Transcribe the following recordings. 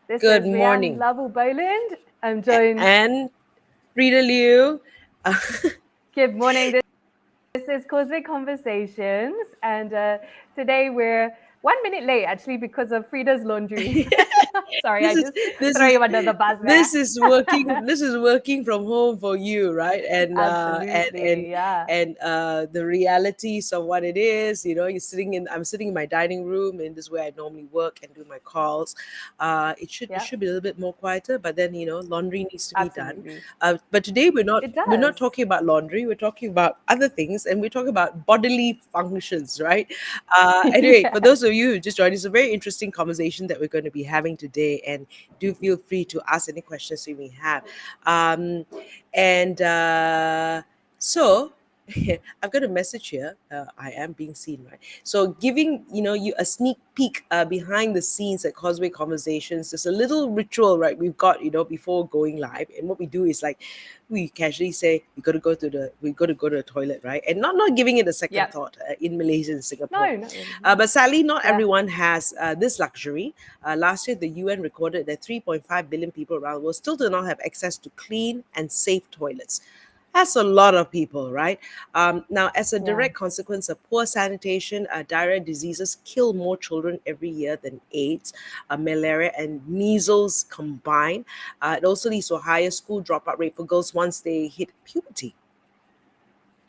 This Good is Rianne morning. Lovell-Boland. I'm joined. And Freda Liu. Good morning. This is Causeway Conversations, and today we're 1 minute late actually because of Frida's laundry. Sorry, this I is just this throw is you under the bus there. this is working from home for you, right? Absolutely, yeah. And the realities of what it is, I'm sitting in my dining room, and this is where I normally work and do my calls. It Yeah, should be a little bit more quieter, but then laundry needs to be done. absolutely. But today It we're not does. talking about laundry. We're talking about other things, and we're talking about bodily functions, right? Anyway, for Yes. those of you who just joined, it's a very interesting conversation that we're going to be having today, and do feel free to ask any questions you may have. Um, and so I've got a message here. I am being seen, right? So giving you a sneak peek behind the scenes at Causeway Conversations. There's a little ritual, right? We've got before going live, and what we do is like we casually say we got to go to the toilet, right? And not giving it a second Yep. thought in Malaysia and Singapore. No, not really. No. But sadly, not Yeah. everyone has this luxury. Last year, the UN recorded that 3.5 billion people around the world still do not have access to clean and safe toilets. That's a lot of people, right? Now, as a Yeah. direct consequence of poor sanitation, diarrhea diseases kill more children every year than AIDS, malaria, and measles combined. It also leads to a higher school dropout rate for girls once they hit puberty.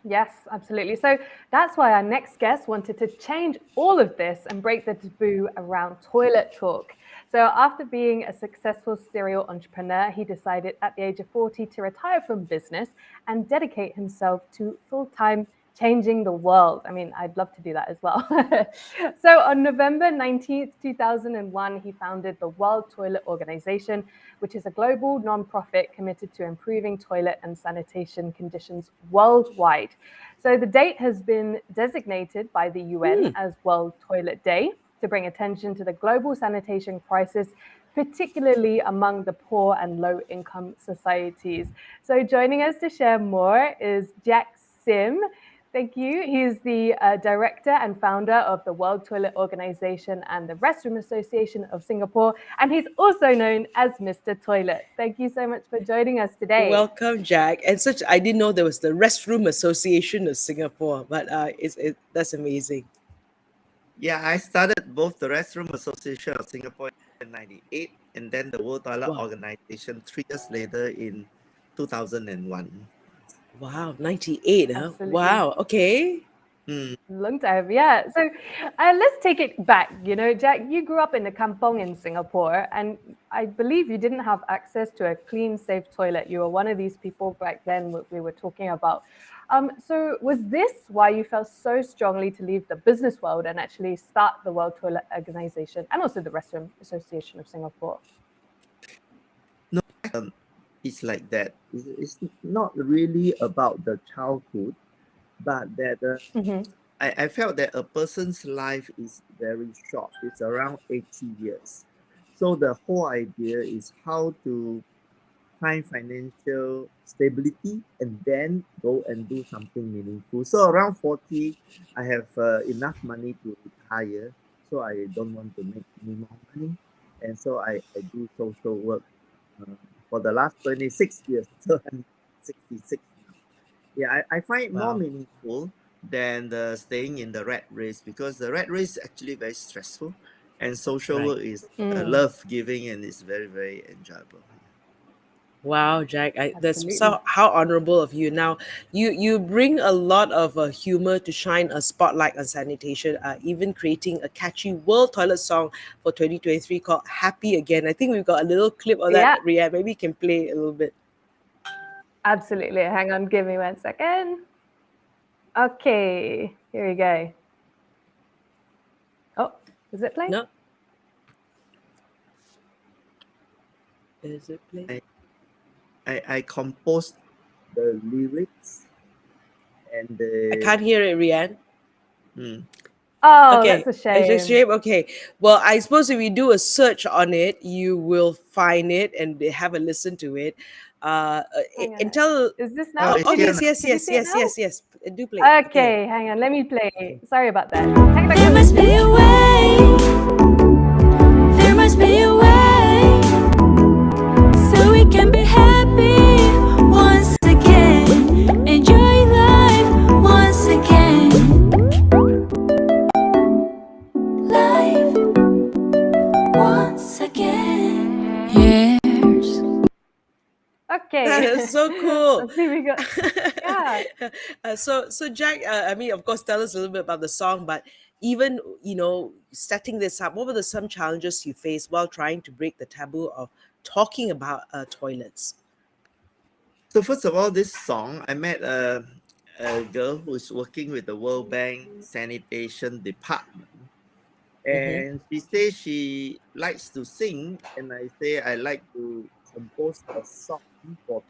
Yes, absolutely. So that's why our next guest wanted to change all of this and break the taboo around toilet talk. So after being a successful serial entrepreneur, he decided at the age of 40 to retire from business and dedicate himself to full-time changing the world. I mean, I'd love to do that as well. So on November 19th, 2001, he founded the World Toilet Organization, which is a global nonprofit committed to improving toilet and sanitation conditions worldwide. So the date has been designated by the UN Hmm. as World Toilet Day to bring attention to the global sanitation crisis, particularly among the poor and low income societies. So joining us to share more is Jack Sim. Thank you. He's the director and founder of the World Toilet Organization and the Restroom Association of Singapore. And he's also known as Mr. Toilet. Thank you so much for joining us today. Welcome, Jack. And such, I didn't know there was the Restroom Association of Singapore, but that's amazing. Yeah, I started both the Restroom Association of Singapore in 98 and then the World Toilet Wow. Organization 3 years later in 2001. Wow, 98, huh? Absolutely. Wow, okay. Hmm. Long time, yeah. So let's take it back. Jack, you grew up in the kampong in Singapore, and I believe you didn't have access to a clean, safe toilet. You were one of these people back then we were talking about. So was this why you felt so strongly to leave the business world and actually start the World Toilet Organization and also the Restroom Association of Singapore? No, it's like that. It's not really about the childhood, but that Mm-hmm. I felt that a person's life is very short. It's around 80 years. So the whole idea is how to find financial stability and then go and do something meaningful. So around 40, I have enough money to retire. So I don't want to make any more money. And so I do social work uh, for the last 26 years. So I'm 66 now. Yeah, I find it more Wow. meaningful than the staying in the rat race because the rat race is actually very stressful and social Right. work is Mm, love giving and it's very, very enjoyable. Wow, Jack, that's absolutely. so how honorable of you. Now, you bring a lot of humor to shine a spotlight on sanitation. Even creating a catchy world toilet song for 2023 called "Happy Again." I think we've got a little clip of that, Yeah, Ria. Maybe you can play a little bit. absolutely. Hang on, give me 1 second. Okay, here we go. Oh, is it playing? No, is it play? I composed the lyrics and I the can't hear it, Rian. mm, Oh, that's Okay, a it's a shame. shame. Okay, well, I suppose if you do a search on it, you will find it and have a listen to it. Hang on. And tell. Is this oh, now? Oh, it's oh, Did you here yes, now. yes, did you yes, see it yes, now? yes, yes. Do play. Okay, Okay, hang on. Let me play. okay. Sorry about that. There Technical must be a way. There must be a way. Okay. So cool. Let's see, we got, yeah. So Jack, I mean, of course, tell us a little bit about the song, but even setting this up, what were some challenges you faced while trying to break the taboo of talking about toilets? So first of all, this song, I met a girl who's working with the World Bank sanitation department, Mm-hmm. and she says she likes to sing, and I say I like to compose a song for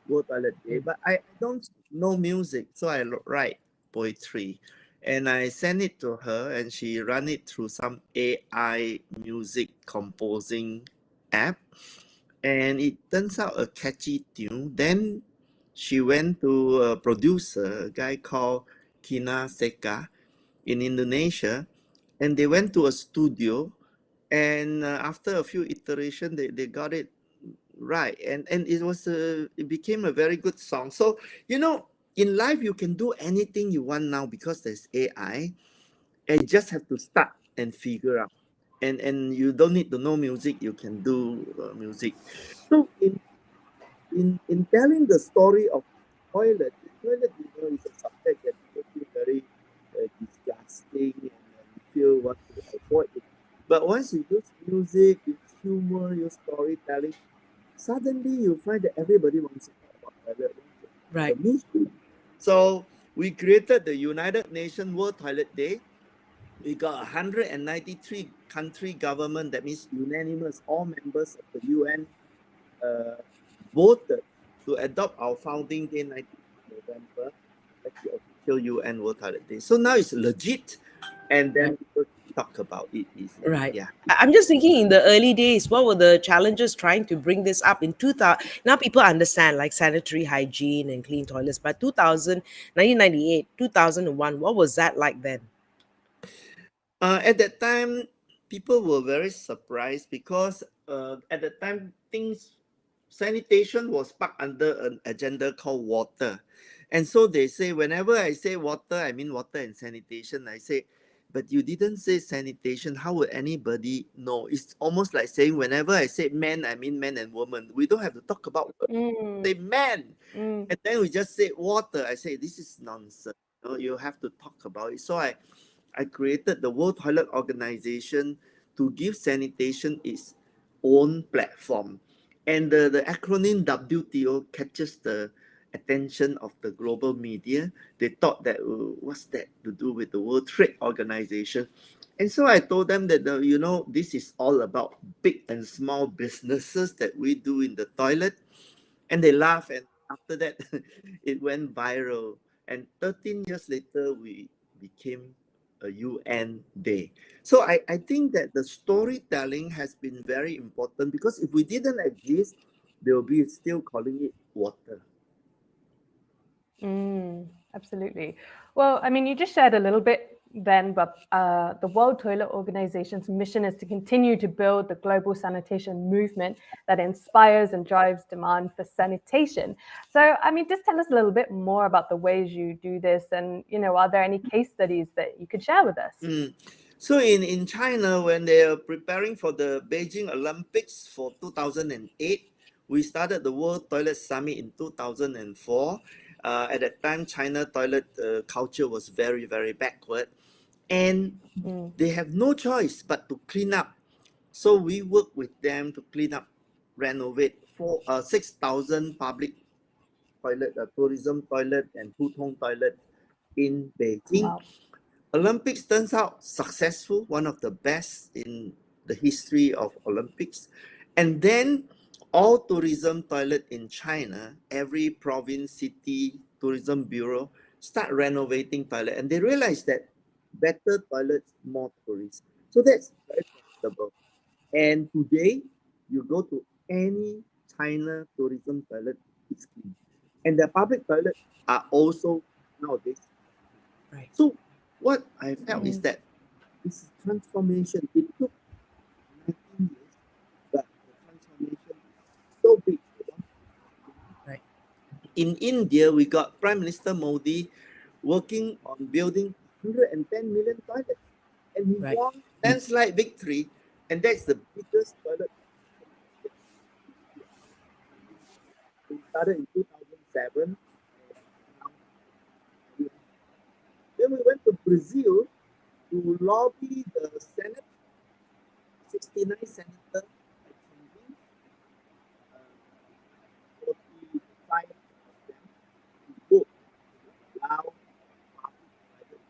World Toilet Day, but I don't know music, so I write poetry, and I send it to her, and she run it through some AI music composing app, and it turns out a catchy tune. Then she went to a producer, a guy called Kina Seka in Indonesia, and they went to a studio, and after a few iterations, they got it right, and it became a very good song. So in life you can do anything you want now because there's AI, and you just have to start and figure out, and you don't need to know music, you can do music. So in telling the story of toilet is a subject that people feel very disgusting, and you feel want to avoid it. But once you use music, use humor, use storytelling, suddenly you find that everybody wants to talk about toilet, wants to talk Right. about the issue. So we created the United Nations World Toilet Day. We got 193 country government, that means unanimous, all members of the UN uh, voted to adopt our founding day, 19th November, as the official UN World Toilet Day. So now it's legit, and then Right. people talk about it easily. Right. Yeah. I'm just thinking in the early days, what were the challenges trying to bring this up in 2000? Now people understand like sanitary hygiene and clean toilets, but 2000, 1998, 2001, what was that like then? At that time, people were very surprised because at the time, sanitation was parked under an agenda called water. And so they say, whenever I say water, I mean water and sanitation. I say, but you didn't say sanitation. How would anybody know? It's almost like saying, whenever I say men, I mean men and women. We don't have to talk about Mm, say man. mm. And then we just say water. I say, this is nonsense. You have to talk about it. So I created the World Toilet Organization to give sanitation its own platform. And the acronym WTO catches the attention of the global media. They thought that, what's that to do with the World Trade Organization? And so I told them that, this is all about big and small businesses that we do in the toilet. And they laughed. And after that, it went viral. And 13 years later, we became a UN day. So I think that the storytelling has been very important, because if we didn't exist, they'll be still calling it water. Absolutely. Well, I mean, you just shared a little bit then, but the World Toilet Organization's mission is to continue to build the global sanitation movement that inspires and drives demand for sanitation. So, I mean, just tell us a little bit more about the ways you do this, and are there any case studies that you could share with us? So in China, when they are preparing for the Beijing Olympics for 2008, we started the World Toilet Summit in 2004. At that time, China toilet culture was very, very backward, and they have no choice but to clean up. So we work with them to clean up, renovate 6,000 public toilet, tourism toilet, and Putong toilet in Beijing. Wow. Olympics turns out successful, one of the best in the history of Olympics. And then all tourism toilet in China, every province, city, tourism bureau start renovating toilet, and they realize that better toilets, more tourists. So that's very profitable. And today, you go to any China tourism toilet, it's clean. And the public toilets are also nowadays. Right. So what I felt is that this transformation, it took 19 years, but the transformation is so big. Right. In India, we got Prime Minister Modi working on building 110 million toilets, and he Right. won landslide victory, and that's the biggest toilet. started in 2007. Then we went to Brazil to lobby the Senate, 69 senators, and convince 45 of them to vote to allow public-private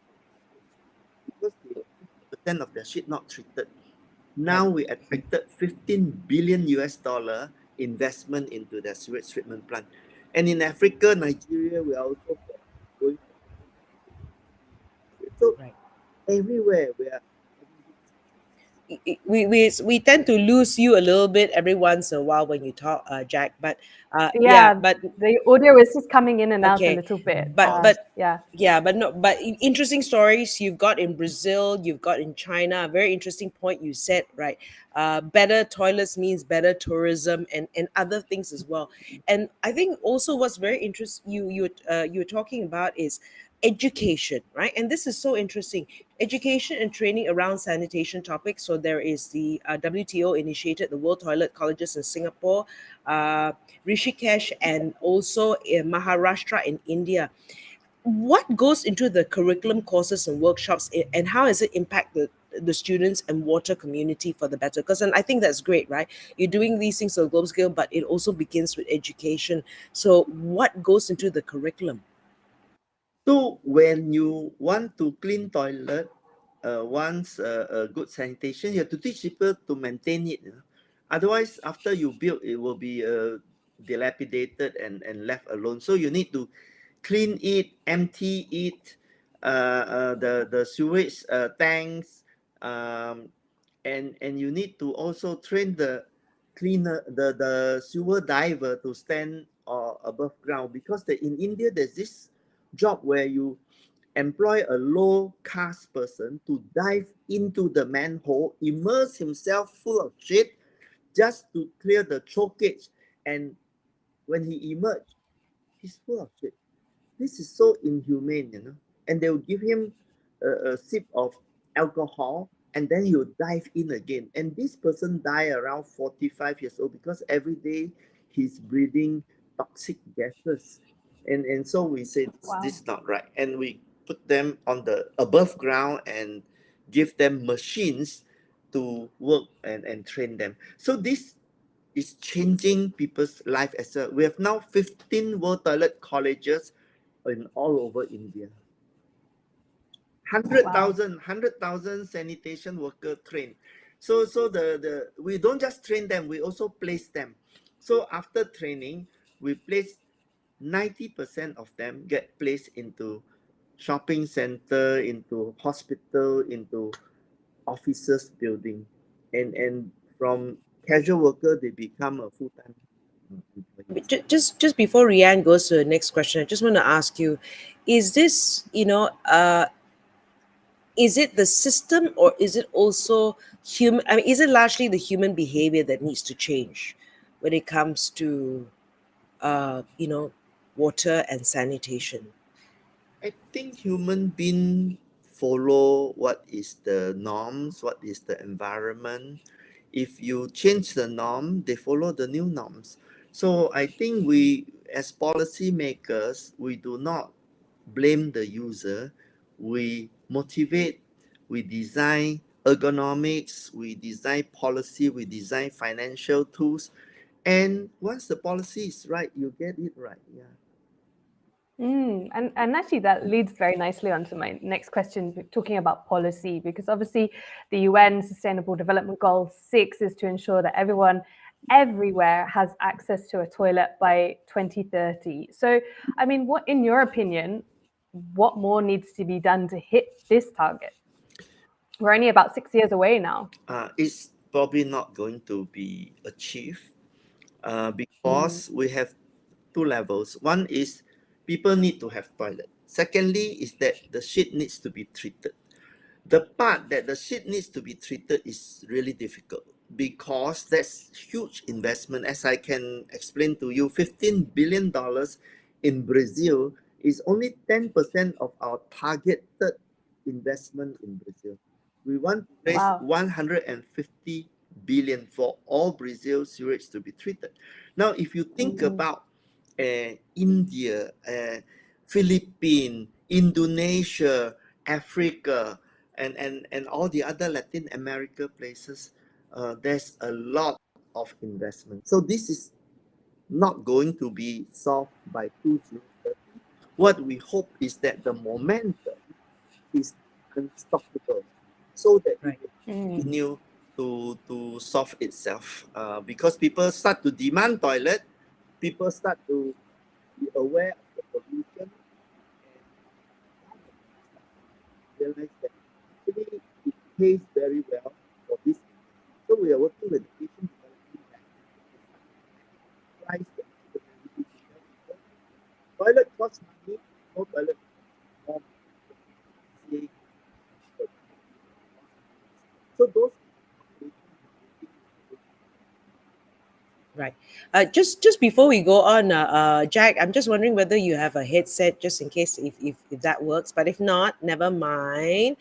partnerships because they 50% of their shit not treated. Now we attracted 15 billion US dollar investment into the sewage treatment plant. And in Africa, Nigeria, we are also going for so Right. everywhere we are We tend to lose you a little bit every once in a while when you talk, Jack. But yeah, Yeah, but the audio is just coming in and out a okay, little bit. but Yeah. yeah, but no, but interesting stories you've got in Brazil, you've got in China. A very interesting point you said, right? Better toilets means better tourism and other things as well. And I think also what's very interesting you were talking about is education, right? And this is so interesting. Education and training around sanitation topics. So there is the WTO initiated the World Toilet Colleges in Singapore, uh, Rishikesh, and also in Maharashtra in India. What goes into the curriculum courses and workshops, and how does it impact the students and water community for the better? Because I think that's great, right? You're doing these things on a global scale, but it also begins with education. So what goes into the curriculum? so when you want to clean toilet, once a good sanitation, you have to teach people to maintain it. Otherwise, after you build, it will be dilapidated and left alone. So you need to clean it, empty it, the sewage tanks, and you need to also train the cleaner, the sewer diver to stand above ground because in India there's this job where you employ a low caste person to dive into the manhole, immerse himself full of shit just to clear the chokage. And when he emerged, he's full of shit. This is so inhumane. And they'll give him a sip of alcohol and then he'll dive in again. And this person died around 45 years old because every day he's breathing toxic gases. And so we say this Wow. is not right. And we put them on the above ground and give them machines to work and train them. So this is changing people's life as well. We have now 15 World Toilet Colleges in all over India. Wow. 100,000 sanitation worker trained. So the we don't just train them, we also place them. So after training, we place 90% of them get placed into shopping center, into hospital, into offices building, and from casual worker they become a full-time employees. Just before Rianne goes to the next question, I just want to ask you: is this, is it the system, or is it also human? I mean, is it largely the human behavior that needs to change when it comes to water and sanitation? I think human being follow what is the norms, what is the environment. If you change the norm, they follow the new norms. So I think we, as policymakers, we do not blame the user. We motivate, we design ergonomics, we design policy, we design financial tools. And once the policy is right, you get it right. Yeah. And actually, that leads very nicely onto my next question, talking about policy, because obviously the UN Sustainable Development Goal 6 is to ensure that everyone everywhere has access to a toilet by 2030. So, I mean, what, in your opinion, what more needs to be done to hit this target? We're only about 6 years away now. It's probably not going to be achieved Mm. because we have two levels. One is people need to have toilet. Secondly is that the shit needs to be treated. The part that the shit needs to be treated is really difficult because that's huge investment. As I can explain to you, $15 billion in Brazil is only 10% of our targeted investment in Brazil. We want to raise Wow. 150 billion for all Brazil sewage to be treated. Now, if you think about India, Philippines, Indonesia, Africa, and all the other Latin America places, there's a lot of investment. So this is not going to be solved by 2030. What we hope is that the momentum is unstoppable, so that it Right. will continue to solve itself. Because people start to demand toilet, people start to be aware of the pollution, and realize that actually it pays very well for this. So we are working with the Asian Development Bank to price the affordability, because toilet costs money, no toilet costs more money. So those Right. Just before we go on, Jack, I'm just wondering whether you have a headset just in case if that works. But if not, never mind.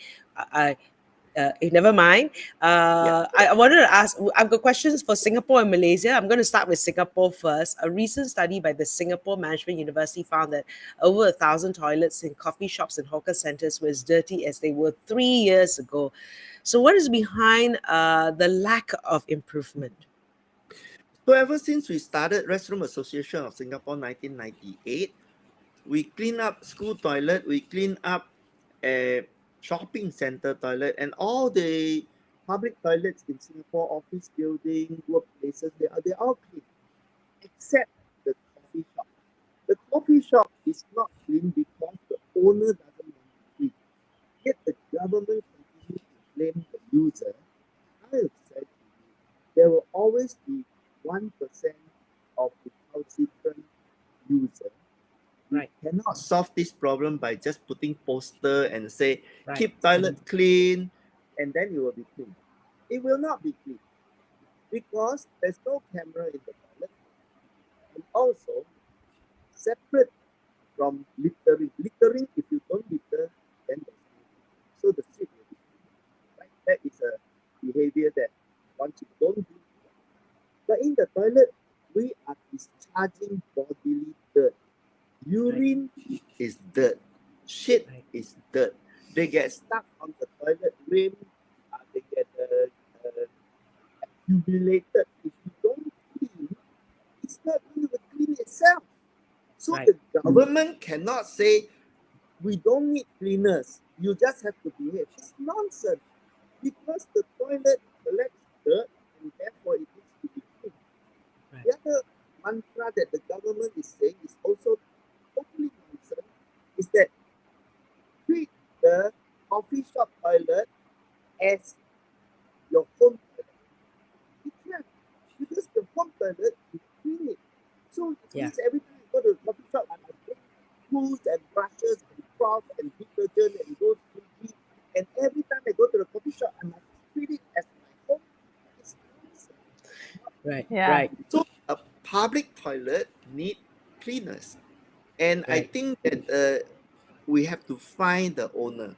If never mind. I wanted to ask. I've got questions for Singapore and Malaysia. I'm going to start with Singapore first. A recent study by the Singapore Management University found that over 1,000 toilets in coffee shops and hawker centres were as dirty as they were 3 years ago. So, what is behind the lack of improvement? So ever since we started Restroom Association of Singapore 1998, we clean up school toilet, we clean up a shopping center toilet, and all the public toilets in Singapore, office building, workplaces, they're all clean, except the coffee shop. The coffee shop is not clean because the owner doesn't want to clean. Yet the government continues to blame the user. I have said to you, there will always be 1% of the recalcitrant user. Right. You cannot solve this problem by just putting poster and say, Right. keep toilet clean, and then it will be clean. It will not be clean because there's no camera in the toilet. And also, separate from littering. Littering, if you don't litter, then there's no. So the street will be clean. Right? That is a behavior that once you don't do. But in the toilet, we are discharging bodily dirt. Urine is dirt. Shit is dirt. They get stuck on the toilet rim. They get accumulated. If you don't clean, it's not going to clean itself. So Right. the government cannot say, we don't need cleaners. You just have to behave. It's nonsense. Because the toilet collects dirt and therefore it needs to be clean. Right. The other mantra that the government is saying is also totally nonsense, is that treat the coffee shop toilet as your home toilet. You can't, because the home toilet, you clean it. So it means every time you go to the coffee shop, I must bring tools and brushes and cloth and detergent and go to and every time I go to the coffee shop, I must treat it as my home. It's nonsense. Right. Yeah. Right. So a public toilet need cleaners. And I think that we have to find the owner.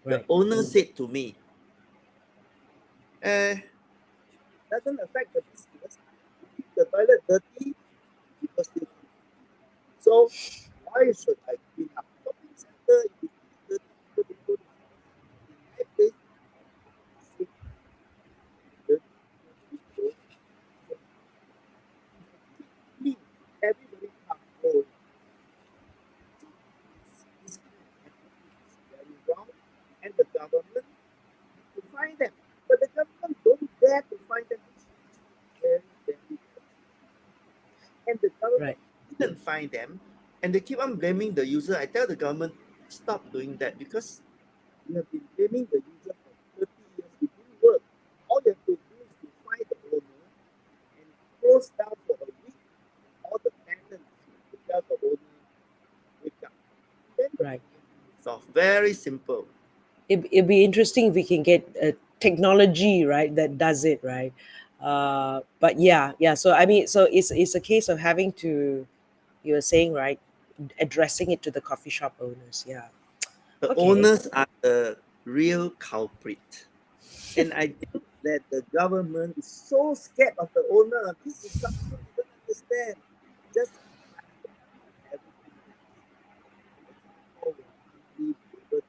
The Right. owner said to me, doesn't affect the business. If the toilet dirty, people still clean. So why should I clean up? Shopping center, if it is dirty, people don't go to in my place. Safe. Dirty people go. Clean. Everybody come. Oh, so this kind of attitude is very wrong, and the government need to find them. But the government don't dare to find them. It's very, very important. And the government didn't find them, and they keep on blaming the user. I tell the government, stop doing that, because you have been blaming the user for 30 years. It didn't work. All you have to do is to find the owner and close down for a week. All the tenants to tell the owner, wake up. Then the Right. problem is solved. Very simple. It'd be interesting if we can get technology, right, that does it, right? But yeah. So I mean, so it's a case of having to, you were saying, right, addressing it to the coffee shop owners. Yeah. The Okay. owners are the real culprit. And I think that the government is so scared of the owner. This is something we don't understand. Just everything will be able to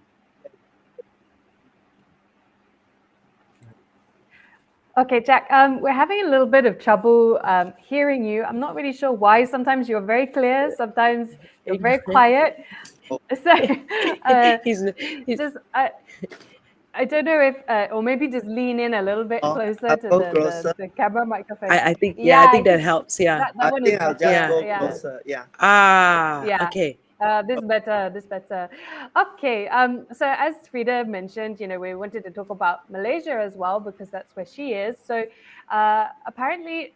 Okay, Jack, we're having a little bit of trouble hearing you. I'm not really sure why. Sometimes you're very clear, sometimes you're very quiet. So he's just I don't know if, or maybe just lean in a little bit closer to go closer. the camera microphone. I think Yeah, I think that helps. Yeah. that I one think is I'll better. just go Yeah. closer. Yeah. Yeah. Okay. This better. This better. Okay. So as Freda mentioned, we wanted to talk about Malaysia as well because that's where she is. So apparently,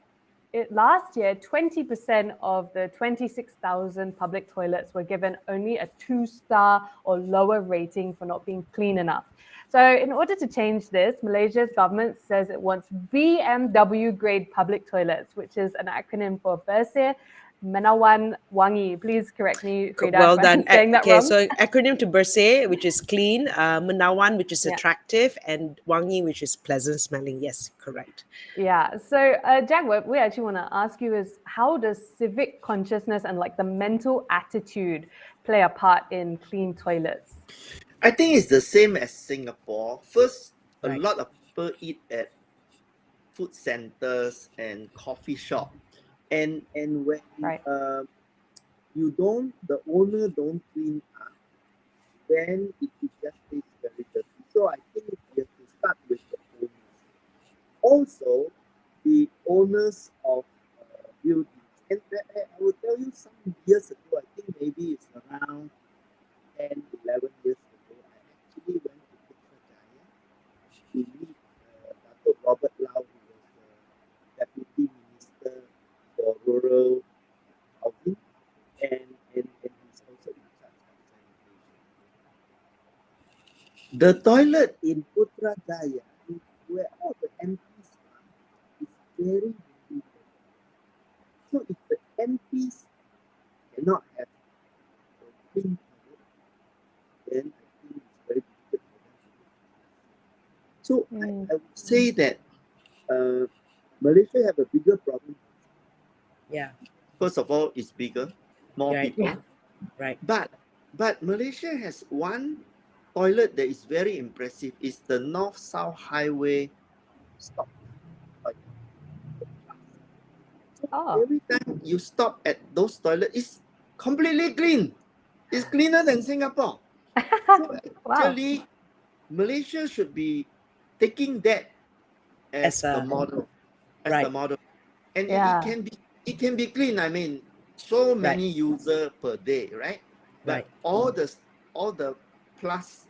last year, 20% of the 26,000 public toilets were given only a 2-star or lower rating for not being clean enough. So in order to change this, Malaysia's government says it wants BMW grade public toilets, which is an acronym for Bersih, Menawan, Wangi. Please correct me, Freda, Well if done. I'm saying that Okay, wrong. so acronym to Bersih, which is clean, Menawan, which is Yeah. attractive, and Wangi, which is pleasant smelling. Yes, correct. Yeah. So, Jack, what we actually want to ask you is how does civic consciousness and like the mental attitude play a part in clean toilets? I think it's the same as Singapore. First, a Right. lot of people eat at food centers and coffee shop, and when Right. the owner don't clean up, then it just tastes very dirty. So I think we have to start with the owners. Also, the owners of buildings. And I will tell you some years ago, I think maybe it's around 10, 11 years ago, I actually went to Putrajaya to meet Dr. Robert Lau, who was the Deputy Minister for Rural Housing, and he's also in charge of sanitation. The toilet in Putrajaya, where all the MPs are, is very, very dirty. So if the MPs cannot have a clean toilet, then I think it's very difficult for them to do it. So I would say that Malaysia have a bigger problem. Yeah. First of all, it's bigger, more Right. people. Yeah. Right. But Malaysia has one toilet that is very impressive. It's the North-South Highway stop toilet. So Oh. every time you stop at those toilets, it's completely clean. It's cleaner than Singapore. So Wow. actually, Malaysia should be taking that as As a a- model. Right. The model. And Yeah. it can be clean. I mean, so many users per day, right? But Right. all the plus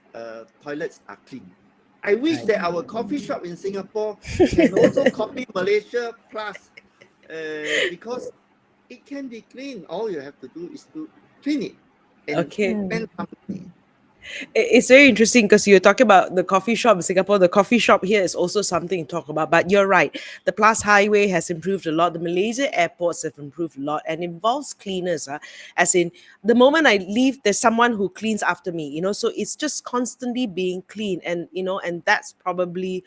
toilets are clean. I wish Right. that our coffee shop in Singapore can also copy Malaysia plus, because it can be clean. All you have to do is to clean it and Okay. spend some money. It's very interesting because you're talking about the coffee shop in Singapore. The coffee shop here is also something to talk about. But you're right. The Plus Highway has improved a lot. The Malaysia airports have improved a lot and involves cleaners. As in, the moment I leave, there's someone who cleans after me. So it's just constantly being clean, and that's probably.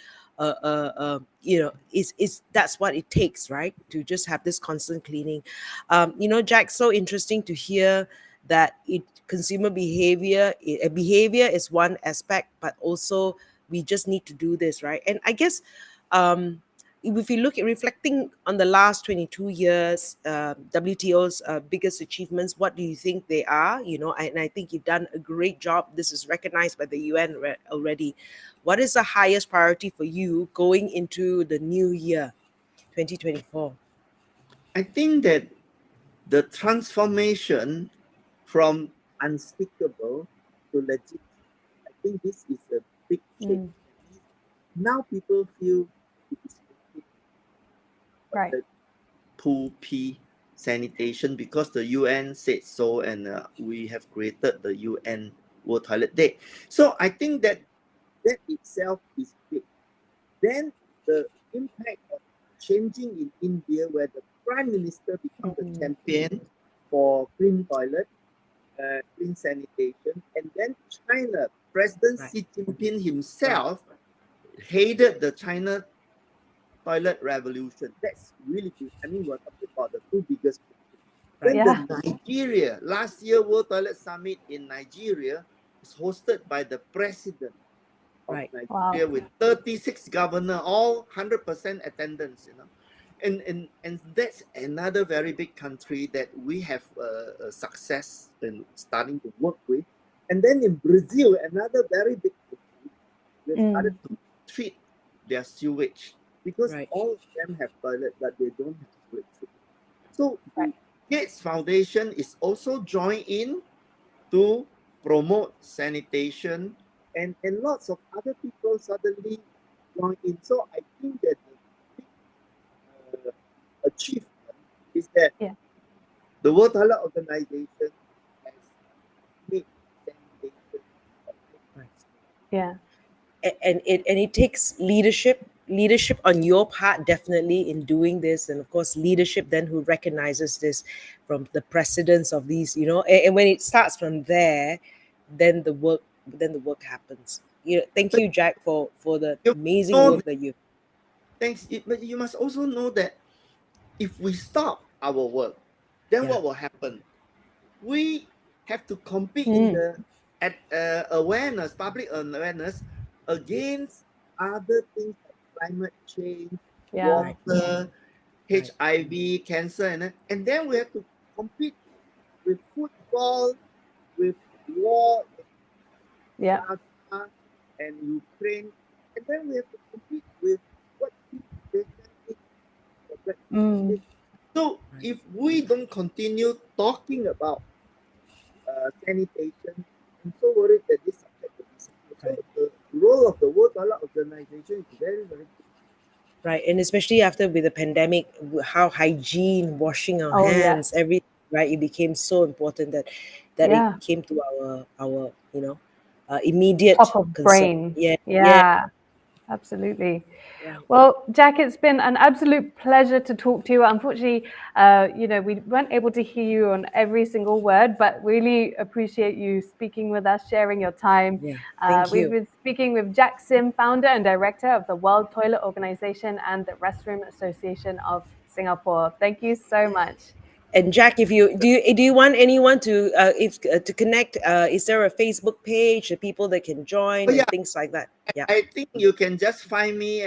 Is that's what it takes, right? To just have this constant cleaning. Jack, so interesting to hear that consumer behavior is one aspect, but also we just need to do this, right? And I guess if you look at reflecting on the last 22 years, WTO's biggest achievements, what do you think they are? And I think you've done a great job. This is recognized by the UN already. What is the highest priority for you going into the new year, 2024? I think that the transformation from unspeakable to legit, I think this is a big change. Now people feel it is okay. Right. The pool P sanitation, because the UN said so, and we have created the UN World Toilet Day. So I think that itself is big. Then the impact of changing in India, where the Prime Minister become the champion for clean toilet, clean sanitation, and then China, President Xi Jinping himself headed the China toilet revolution. That's really big. I mean, we're talking about the two biggest. Right. Then Yeah. the Nigeria, last year World Toilet Summit in Nigeria is hosted by the president of Right. Nigeria Wow. with 36 governor, all 100% attendance, you know. And that's another very big country that we have a success in starting to work with. And then in Brazil, another very big country, we have started to treat their sewage because Right. all of them have toilet, but they don't have sewage. So Right. the Gates Foundation is also joined in to promote sanitation, and lots of other people suddenly join in. So I think that the big achievement is that Yeah. the World Toilet Organization has made sanitation a Right. Yeah. And it takes leadership on your part, definitely, in doing this, and of course leadership then who recognizes this from the precedence of these, and when it starts from there, then the work happens. Thank but you, Jack, for the you amazing know, work that you. thanks. But you must also know that if we stop our work, then Yeah. what will happen? We have to compete in Mm. the at awareness, public awareness against other things like climate change, Yeah. Right. water, Right. HIV, cancer, and then we have to compete with football, with war in Yeah. Gaza and Ukraine, and then we have to compete with what they can eat for Mm. breakfast. So Right. if we don't continue talking about sanitation, I'm so worried that this subject will disappear. Right. So the role of the World Toilet Organization is very, very big. Right. And especially after with the pandemic, how hygiene, washing our Oh, yes. hands, everything, right? It became so important that it Yeah. came to our immediate Top of concern. brain. Yeah. Yeah. Yeah. Absolutely. Right. Well, Jack, it's been an absolute pleasure to talk to you. Unfortunately, we weren't able to hear you on every single word, but really appreciate you speaking with us, sharing your time. Yeah. Thank We've you. been speaking with Jack Sim, founder and director of the World Toilet Organization and the Restroom Association of Singapore. Thank you so much. And Jack, if you do you want anyone to connect? Is there a Facebook page, the people that can Oh join yeah, and things like that? Yeah. I think you can just find me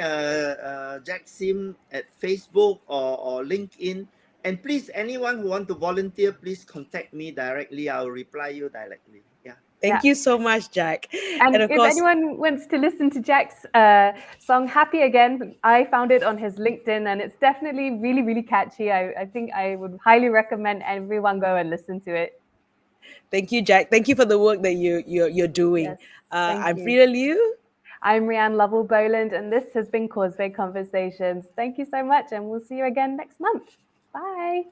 Jack Sim at Facebook or LinkedIn. And please, anyone who want to volunteer, please contact me directly. I'll reply you directly. Yeah. Yeah. Thank you so much, Jack. And And of if course, anyone wants to listen to Jack's song Happy Again, I found it on his LinkedIn and it's definitely really, really catchy. I think I would highly recommend everyone go and listen to it. thank you, Jack. Thank you for the work that you're doing. Yes, thank I'm you. Freda Liu. I'm Rianne Lovell-Boland and this has been Causeway Conversations. Thank you so much and we'll see you again next month. Bye.